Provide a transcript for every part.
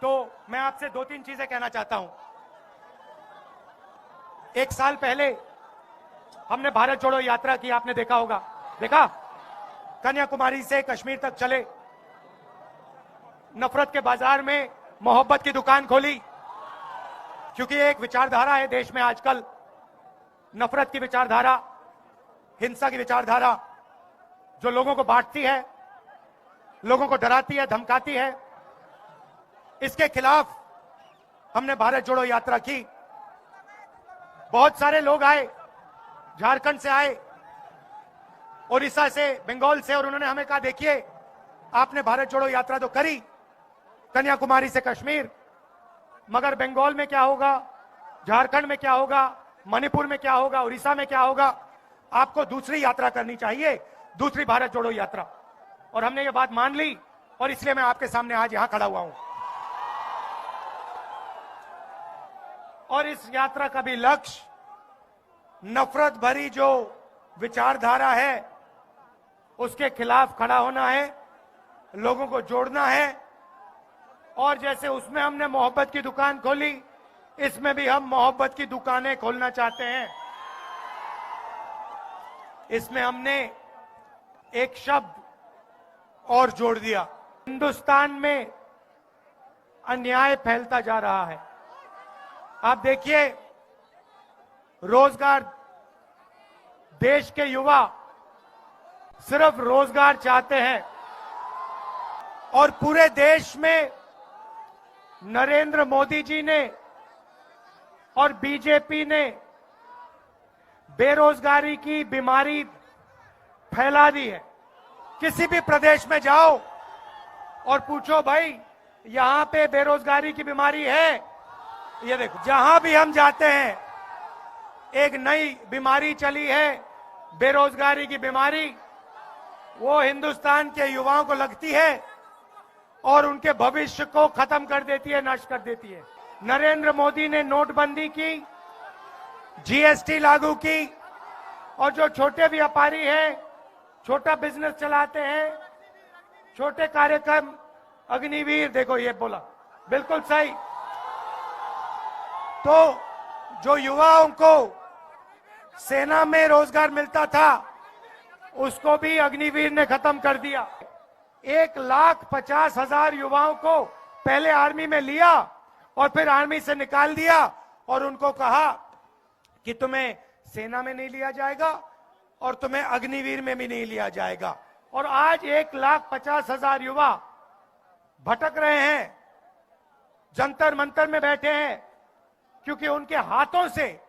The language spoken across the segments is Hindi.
तो मैं आपसे दो तीन चीजें कहना चाहता हूं। एक साल पहले हमने भारत जोड़ो यात्रा की, आपने देखा होगा, देखा? कन्याकुमारी से कश्मीर तक चले, नफरत के बाजार में मोहब्बत की दुकान खोली, क्योंकि एक विचारधारा है देश में आजकल, नफरत की विचारधारा, हिंसा की विचारधारा, जो लोगों को बांटती है, लोगों को डराती है, धमकाती है। इसके खिलाफ हमने भारत जोड़ो यात्रा की। बहुत सारे लोग आए, झारखंड से आए, ओडिशा से, बंगाल से, और उन्होंने हमें कहा देखिए आपने भारत जोड़ो यात्रा तो करी कन्याकुमारी से कश्मीर, मगर बंगाल में क्या होगा, झारखंड में क्या होगा, मणिपुर में क्या होगा, उड़ीसा में क्या होगा, आपको दूसरी यात्रा करनी चाहिए, दूसरी भारत जोड़ो यात्रा। और हमने ये बात मान ली और इसलिए मैं आपके सामने आज यहां खड़ा हुआ हूं। और इस यात्रा का भी लक्ष्य नफरत भरी जो विचारधारा है उसके खिलाफ खड़ा होना है, लोगों को जोड़ना है। और जैसे उसमें हमने मोहब्बत की दुकान खोली, इसमें भी हम मोहब्बत की दुकानें खोलना चाहते हैं। इसमें हमने एक शब्द और जोड़ दिया। हिंदुस्तान में अन्याय फैलता जा रहा है। आप देखिए, रोजगार, देश के युवा सिर्फ रोजगार चाहते हैं और पूरे देश में नरेंद्र मोदी जी ने और बीजेपी ने बेरोजगारी की बीमारी फैला दी है। किसी भी प्रदेश में जाओ और पूछो भाई यहां पे बेरोजगारी की बीमारी है, ये देखो, जहां भी हम जाते हैं एक नई बीमारी चली है, बेरोजगारी की बीमारी। वो हिंदुस्तान के युवाओं को लगती है और उनके भविष्य को खत्म कर देती है, नष्ट कर देती है। नरेंद्र मोदी ने नोटबंदी की, जीएसटी लागू की, और जो छोटे व्यापारी हैं, छोटा बिजनेस चलाते हैं, छोटे कार्यक्रम, अग्निवीर, देखो ये बोला बिल्कुल सही। तो जो युवाओं को सेना में रोजगार मिलता था उसको भी अग्निवीर ने खत्म कर दिया। 1,50,000 युवाओं को पहले आर्मी में लिया और फिर आर्मी से निकाल दिया और उनको कहा कि तुम्हें सेना में नहीं लिया जाएगा और तुम्हें अग्निवीर में भी नहीं लिया जाएगा। और आज 1,50,000 युवा भटक रहे हैं, जंतर मंतर में बैठे हैं, क्योंकि उनके हाथों से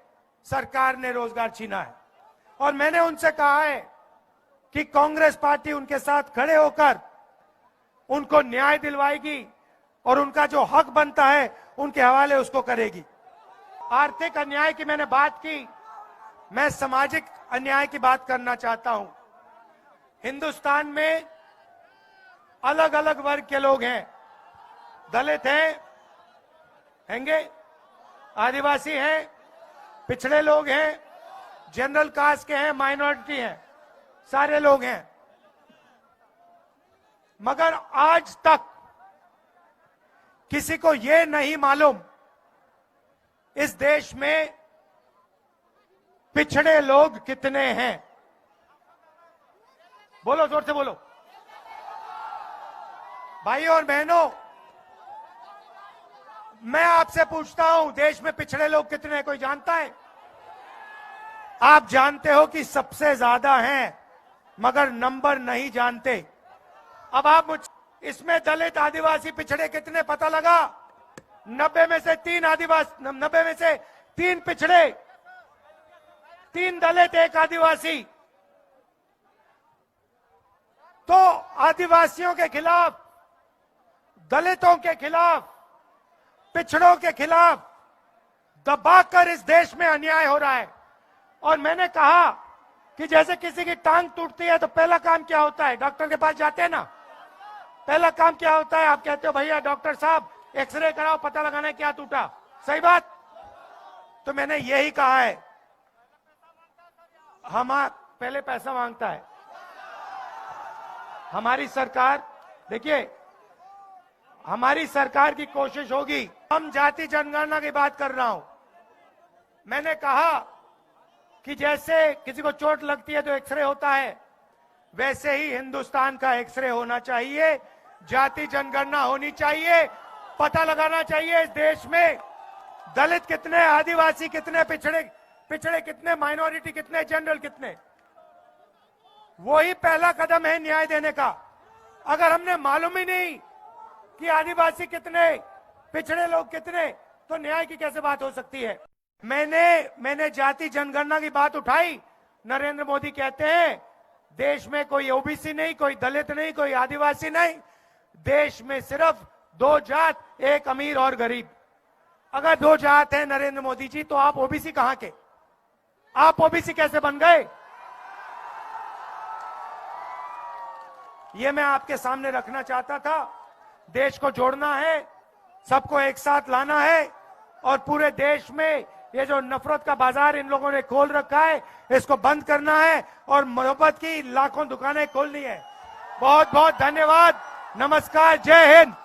सरकार ने रोजगार छीना है। और मैंने उनसे कहा है कि कांग्रेस पार्टी उनके साथ खड़े होकर उनको न्याय दिलवाएगी और उनका जो हक बनता है उनके हवाले उसको करेगी। आर्थिक अन्याय की मैंने बात की, मैं सामाजिक अन्याय की बात करना चाहता हूं। हिंदुस्तान में अलग अलग वर्ग के लोग हैं, दलित हैंगे, आदिवासी हैं, पिछड़े लोग हैं, जनरल कास्ट के हैं, माइनॉरिटी हैं, सारे लोग हैं। मगर आज तक किसी को यह नहीं मालूम इस देश में पिछड़े लोग कितने हैं। बोलो, जोर से बोलो भाइयों और बहनों। मैं आपसे पूछता हूं, देश में पिछड़े लोग कितने हैं, कोई जानता है? आप जानते हो कि सबसे ज्यादा हैं, मगर नंबर नहीं जानते। अब आप इसमें दलित, आदिवासी, पिछड़े कितने पता लगा? 90 में से 3 आदिवासी, 90 में से 3 पिछड़े, 3 दलित, 1 आदिवासी। तो आदिवासियों के खिलाफ, दलितों के खिलाफ, पिछड़ों के खिलाफ दबाकर इस देश में अन्याय हो रहा है। और मैंने कहा कि जैसे किसी की टांग टूटती है तो पहला काम क्या होता है? डॉक्टर के पास जाते हैं ना, पहला काम क्या होता है? आप कहते हो भैया डॉक्टर साहब एक्सरे कराओ, पता लगाना है क्या टूटा। सही बात? तो मैंने यही कहा है, पहले पैसा मांगता है हमारी सरकार। देखिए, हमारी सरकार की कोशिश होगी। हम जाति जनगणना की बात कर रहा हूं। मैंने कहा कि जैसे किसी को चोट लगती है तो एक्सरे होता है, वैसे ही हिंदुस्तान का एक्सरे होना चाहिए, जाति जनगणना होनी चाहिए, पता लगाना चाहिए इस देश में दलित कितने, आदिवासी कितने, पिछड़े कितने, माइनॉरिटी कितने, जनरल कितने। वही पहला कदम है न्याय देने का। अगर हमने मालूम ही नहीं कि आदिवासी कितने, पिछड़े लोग कितने, तो न्याय की कैसे बात हो सकती है। मैंने जाति जनगणना की बात उठाई। नरेंद्र मोदी कहते हैं देश में कोई ओबीसी नहीं, कोई दलित नहीं, कोई आदिवासी नहीं, देश में सिर्फ दो जात, एक अमीर और गरीब। अगर दो जात है नरेंद्र मोदी जी, तो आप ओबीसी कहां के? आप ओबीसी कैसे बन गए? ये मैं आपके सामने रखना चाहता था। देश को जोड़ना है, सबको एक साथ लाना है, और पूरे देश में ये जो नफरत का बाजार इन लोगों ने खोल रखा है, इसको बंद करना है और मोहब्बत की लाखों दुकानें खोलनी है। बहुत बहुत धन्यवाद। नमस्कार। जय हिंद।